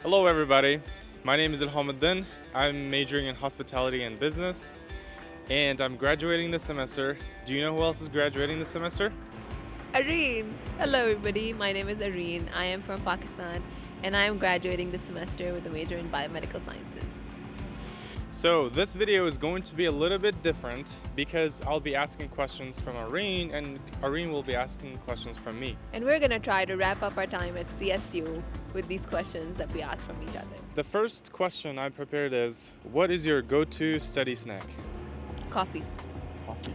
Hello everybody, my name is Ilkhomiddin. I'm majoring in hospitality and business and I'm graduating this semester. Do you know who else is graduating this semester? Areen! Hello everybody, my name is Areen. I am from Pakistan and I am graduating this semester with a major in biomedical sciences. So this video is going to be a little bit different because I'll be asking questions from Areen and Areen will be asking questions from me. And we're gonna try to wrap up our time at CSU with these questions that we ask from each other. The first question I prepared is, what is your go-to study snack? Coffee.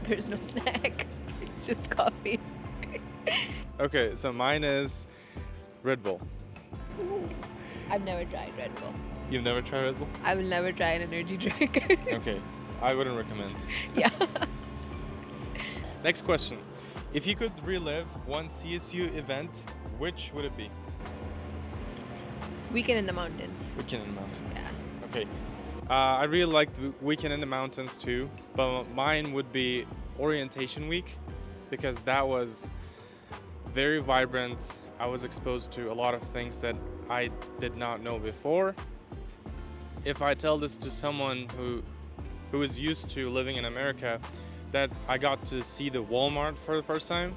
There's no snack, it's just coffee. Okay, so mine is Red Bull. Ooh, I've never tried Red Bull. You've never tried Red Bull? I will never try an energy drink. Okay, I wouldn't recommend. Yeah. Next question. If you could relive one CSU event, which would it be? Weekend in the mountains. Weekend in the Mountains. Yeah. Okay. I really liked Weekend in the Mountains too, but mine would be Orientation Week because that was very vibrant. I was exposed to a lot of things that I did not know before. If I tell this to someone who is used to living in America, that I got to see the Walmart for the first time,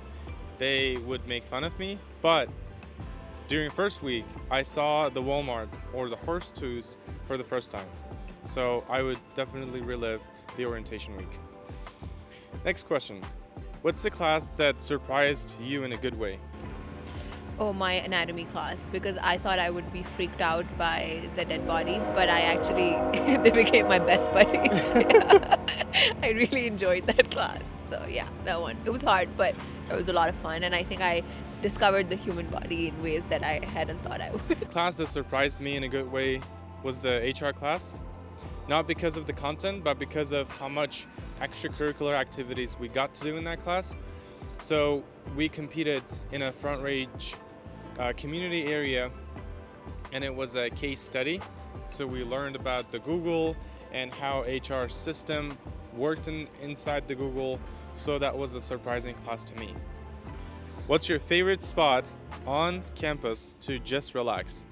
they would make fun of me. But during first week, I saw the Walmart or the horse toes for the first time. So I would definitely relive the orientation week. Next question. What's the class that surprised you in a good way? Oh, my anatomy class, because I thought I would be freaked out by the dead bodies, but I actually, they became my best buddies. Yeah. I really enjoyed that class. So yeah, that one. It was hard, but it was a lot of fun, and I think I discovered the human body in ways that I hadn't thought I would. The class that surprised me in a good way was the HR class. Not because of the content, but because of how much extracurricular activities we got to do in that class. So we competed in a front range community area, and it was a case study. So we learned about the Google and how HR system worked inside the Google. So that was a surprising class to me. What's your favorite spot on campus to just relax?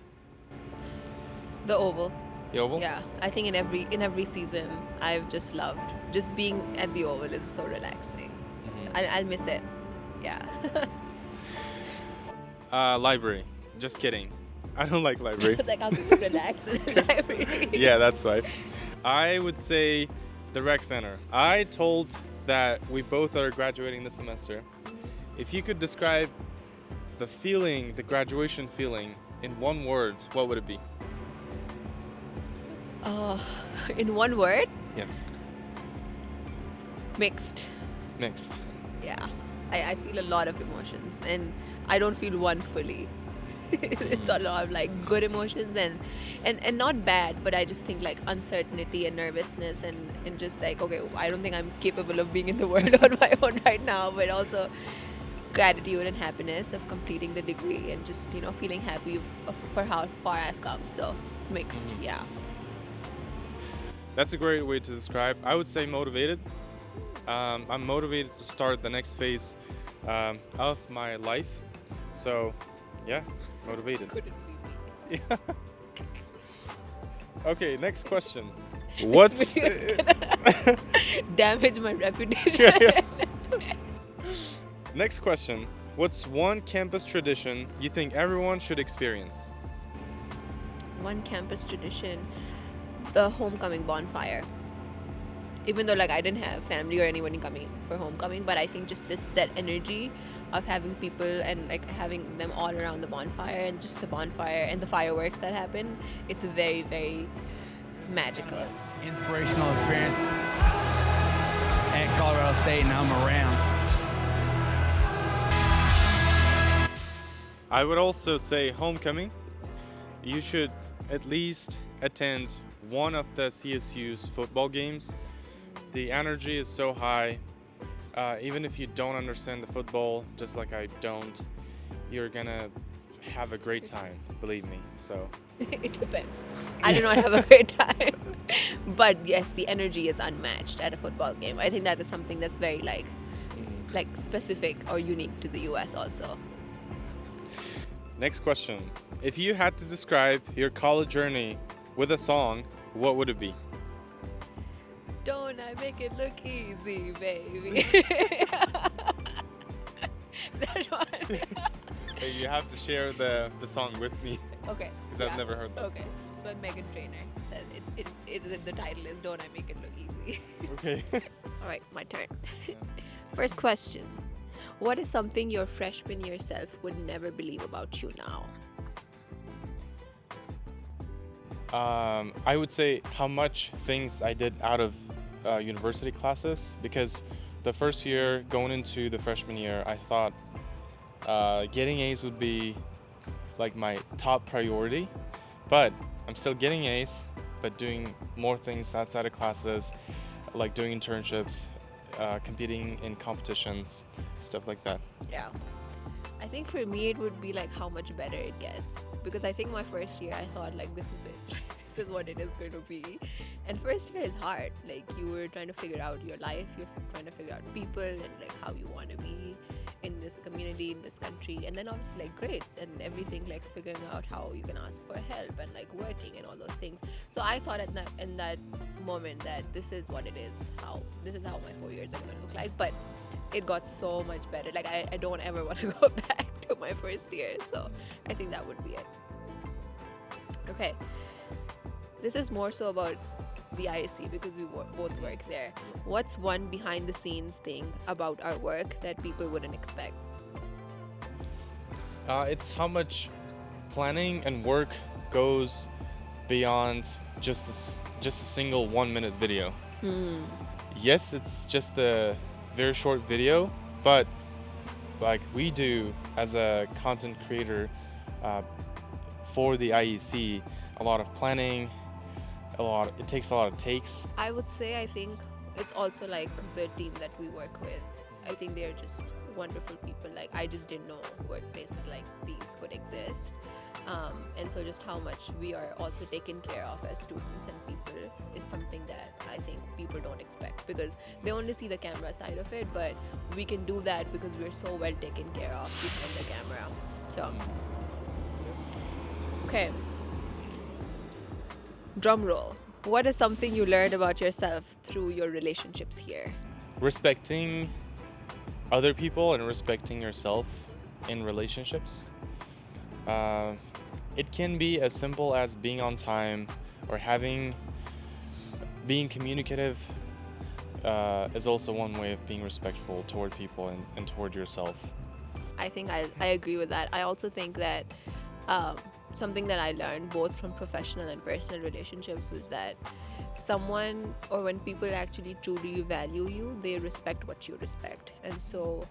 The Oval. The Oval? Yeah, I think in every season I've just loved just being at the Oval is so relaxing. So I'll miss it. Yeah. Library. Just kidding. I don't like library. I was like, how can you relax in a library? Yeah, that's right. I would say the rec center. I told that we both are graduating this semester. If you could describe the feeling, the graduation feeling, in one word, what would it be? In one word, Yes. mixed. Mixed. Yeah, I feel a lot of emotions, and I don't feel one fully. It's a lot of like good emotions and not bad, but I just think like uncertainty and nervousness and just like, okay, I don't think I'm capable of being in the world on my own right now, but also gratitude and happiness of completing the degree and just, feeling happy for how far I've come. So mixed. Yeah. That's a great way to describe. I would say motivated. I'm motivated to start the next phase of my life. So, yeah, motivated. Couldn't be me. Yeah. Okay, next question. What's Damage my reputation. Next question. What's one campus tradition you think everyone should experience? One campus tradition, the homecoming bonfire. Even though like I didn't have family or anyone coming for homecoming, but I think just that energy of having people and like having them all around the bonfire and just the bonfire and the fireworks that happen, it's very, very magical. Inspirational experience at Colorado State, and I'm around. I would also say homecoming. You should at least attend one of the CSU's football games. The energy is so high. Even if you don't understand the football, just like I don't, you're gonna have a great time, believe me. So It depends. I do not have a great time. But yes, the energy is unmatched at a football game. I think that is something that's very like specific or unique to the US also. next question. If you had to describe your college journey with a song, what would it be? Don't I make it look easy, baby? That one. Hey, you have to share the song with me Okay. because I've never heard that. Okay. It's by Megan Trainor. It says the title is Don't I Make It Look Easy? Okay. All right, my turn. First question. What is something your freshman year self would never believe about you now? I would say how much things I did out of university classes, because the first year going into the freshman year, I thought getting A's would be like my top priority, but I'm still getting A's, but doing more things outside of classes, like doing internships, competing in competitions, stuff like that. Yeah. I think for me it would be like how much better it gets, because I think my first year I thought like this is it. This is what it is going to be. And first year is hard. Like you were trying to figure out your life, you're trying to figure out people and like how you want to be in this community, in this country, and then obviously like grades and everything, like figuring out how you can ask for help and like working and all those things. So I thought in that moment that this is what it is, this is how my 4 years are going to look like. But it got so much better. Like I don't ever want to go back to my first year. So I think that would be it. Okay. This is more so about the ISC because we both work there. What's one behind the scenes thing about our work that people wouldn't expect? It's how much planning and work goes beyond just a single 1 minute video. Yes, it's just a very short video, but like we do as a content creator for the IEC, a lot of planning, it takes a lot of takes. I would say I think it's also like the team that we work with. I think they're just wonderful people. Like I just didn't know workplaces like these could exist. And so just how much we are also taken care of as students and people is something that I think people don't expect, because they only see the camera side of it, but we can do that because we're so well taken care of behind the camera. So, okay. Drum roll. What is something you learned about yourself through your relationships here? Respecting other people and respecting yourself in relationships. It can be as simple as being on time or being communicative is also one way of being respectful toward people and toward yourself. I think I agree with that. I also think that something that I learned both from professional and personal relationships was that someone, or when people actually truly value you, they respect what you respect. And so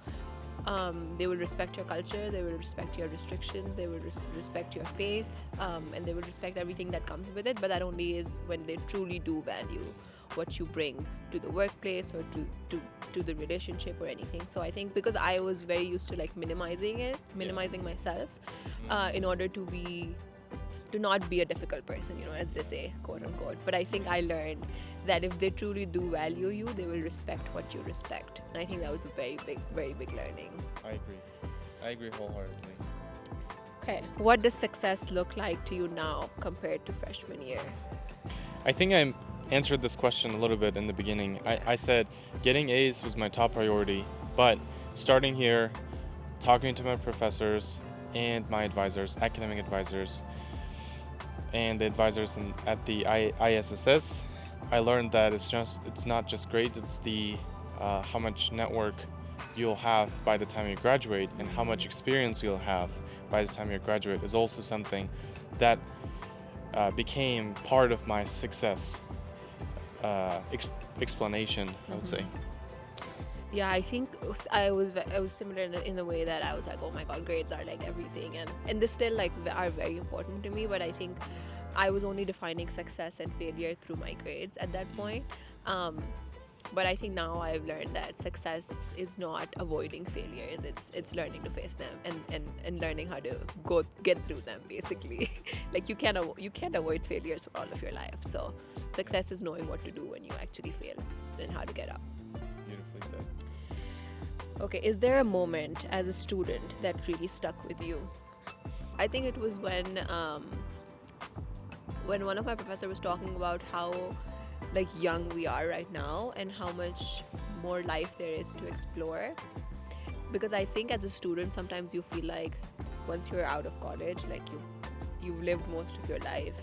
they will respect your culture, they will respect your restrictions, they will respect your faith, and they will respect everything that comes with it. But that only is when they truly do value what you bring to the workplace or to the relationship or anything. So I think because I was very used to like minimizing myself in order to not be a difficult person, as they say, quote unquote. But I think I learned that if they truly do value you, they will respect what you respect. And I think that was a very big learning. I agree wholeheartedly. Okay, what does success look like to you now compared to freshman year? I think I answered this question a little bit in the beginning. I said getting A's was my top priority, but starting here, talking to my professors and my advisors, academic advisors, and the advisors at the ISSS, I learned that it's not just grades, it's the how much network you'll have by the time you graduate, and how much experience you'll have by the time you graduate is also something that became part of my success explanation, I would say. Yeah, I think I was similar in the way that I was like, oh my god, grades are like everything, and they still like are very important to me. But I think I was only defining success and failure through my grades at that point. But I think now I've learned that success is not avoiding failures. It's learning to face them and learning how to get through them, basically. Like you can't avoid failures for all of your life. So success is knowing what to do when you actually fail and how to get up. Beautifully said. Okay, is there a moment as a student that really stuck with you? I think it was when one of my professors was talking about how like young we are right now and how much more life there is to explore. Because I think as a student sometimes you feel like once you're out of college, like you've lived most of your life,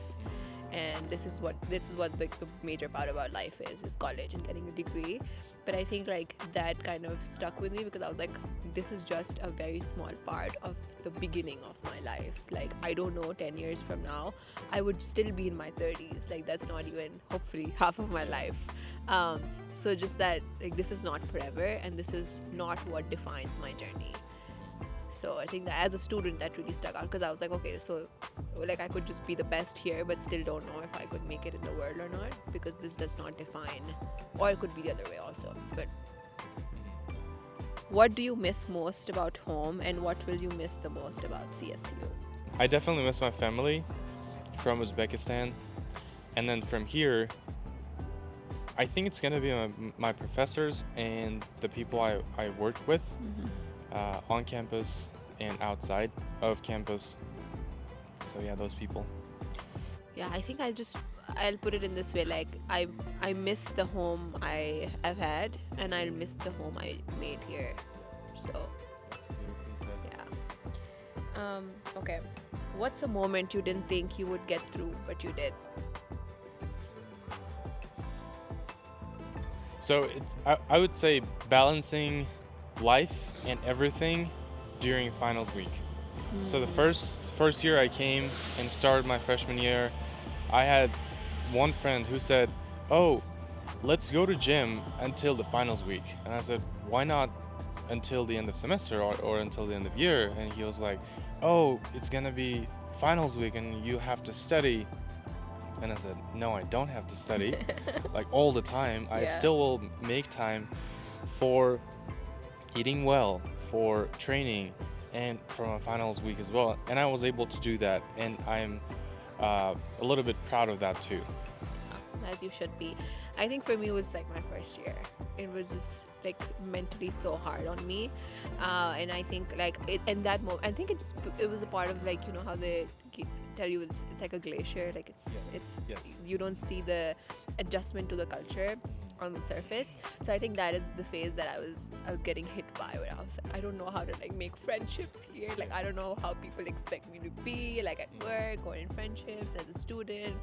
and this is what like the major part about life is college and getting a degree. But I think like that kind of stuck with me because I was like, this is just a very small part of the beginning of my life. Like I don't know, 10 years from now I would still be in my 30s. Like that's not even hopefully half of my life. So just that like this is not forever and this is not what defines my journey. So I think that as a student that really stuck out because I was like, okay, so like I could just be the best here but still don't know if I could make it in the world or not, because this does not define, or it could be the other way also. But what do you miss most about home and what will you miss the most about CSU? I definitely miss my family from Uzbekistan, and then from here I think it's going to be my professors and the people I worked with on campus and outside of campus. So yeah, those people. Yeah, I think I'll put it in this way, like I miss the home I have had and I'll miss the home I made here. So yeah. Okay, what's a moment you didn't think you would get through but you did? So I would say balancing life and everything during finals week. So the first year I came and started my freshman year, I had one friend who said, "Oh, let's go to gym until the finals week." And I said, "Why not until the end of semester or until the end of year?" And he was like, "Oh, it's gonna be finals week and you have to study." And I said, "No, I don't have to study like all the time. I Yeah. still will make time for eating well, for training, and for my finals week as well." And I was able to do that, and I'm a little bit proud of that too. As you should be. I think for me it was like my first year. It was just like mentally so hard on me, and I think like in that moment, I think it was a part of like, you know how they tell you it's like a glacier, like it's Yes. you don't see the adjustment to the culture on the surface. So I think that is the phase that I was getting hit by, where I was like, I don't know how to like make friendships here. Like I don't know how people expect me to be like at work or in friendships as a student.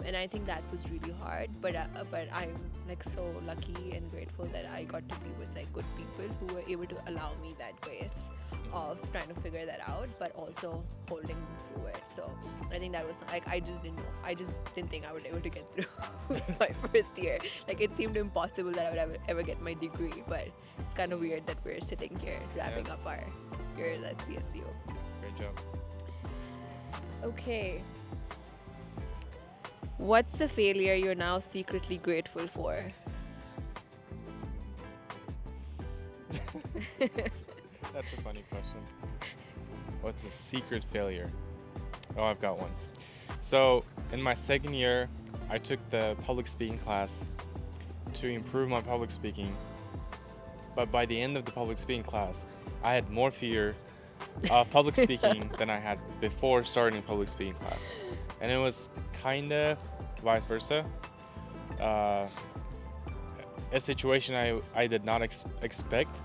And I think that was really hard, but I'm like so lucky and grateful that I got to be with like good people who were able to allow me that grace of trying to figure that out, but also holding me through it. So I think that was like I just didn't think I would be able to get through my first year. Like it seemed impossible that I would ever get my degree, but it's kind of weird that we're sitting here wrapping up our years at CSU. Great job. Okay. What's a failure you're now secretly grateful for? That's a funny question. What's a secret failure? Oh, I've got one. So in my second year, I took the public speaking class to improve my public speaking. But by the end of the public speaking class, I had more fear of public speaking than I had before starting public speaking class. And it was kind of vice versa. A situation I did not expect.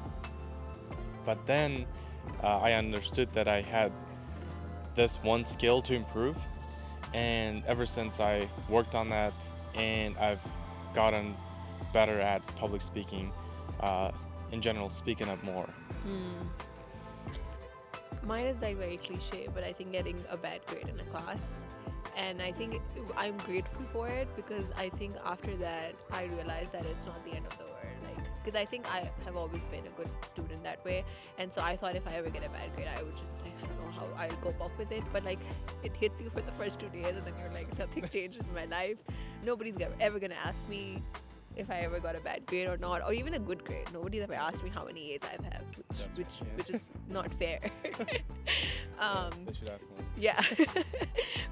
But then I understood that I had this one skill to improve. And ever since I worked on that, and I've gotten better at public speaking, in general, speaking up more. Mine is like very cliche, but I think getting a bad grade in a class. And I think I'm grateful for it because I think after that I realized that it's not the end of the world. Like, because I think I have always been a good student that way, and so I thought if I ever get a bad grade, I would just like, I don't know how I'll cope up with it. But like, it hits you for the first 2 days, and then you're like, something changed in my life. Nobody's ever gonna ask me if I ever got a bad grade or not, or even a good grade. Nobody's ever asked me how many A's I've had, which is not fair. They should ask more. Yeah.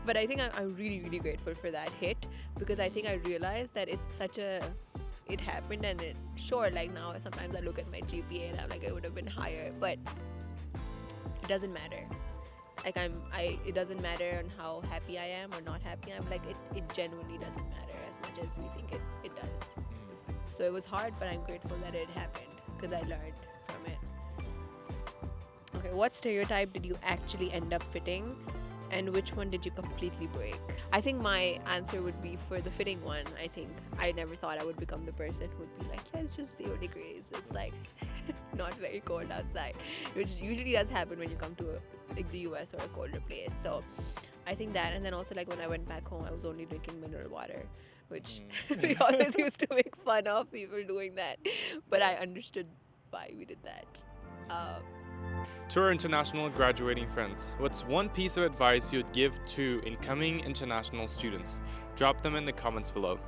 But I think I'm really, really grateful for that hit, because I think I realized that it happened, and like now sometimes I look at my GPA and I'm like, it would have been higher, but it doesn't matter. Like it doesn't matter on how happy I am or not happy I am. Like it genuinely doesn't matter as much as we think it does. So it was hard, but I'm grateful that it happened because I learned from it. Okay, what stereotype did you actually end up fitting, and which one did you completely break? I think my answer would be for the fitting one. I think I never thought I would become the person who would be like, yeah, it's just 0 degrees. It's like not very cold outside, which usually does happen when you come to like the US or a colder place. So I think that, and then also like when I went back home, I was only drinking mineral water, which we always used to make fun of people doing that, but I understood why we did that. To our international graduating friends, what's one piece of advice you'd give to incoming international students? Drop them in the comments below.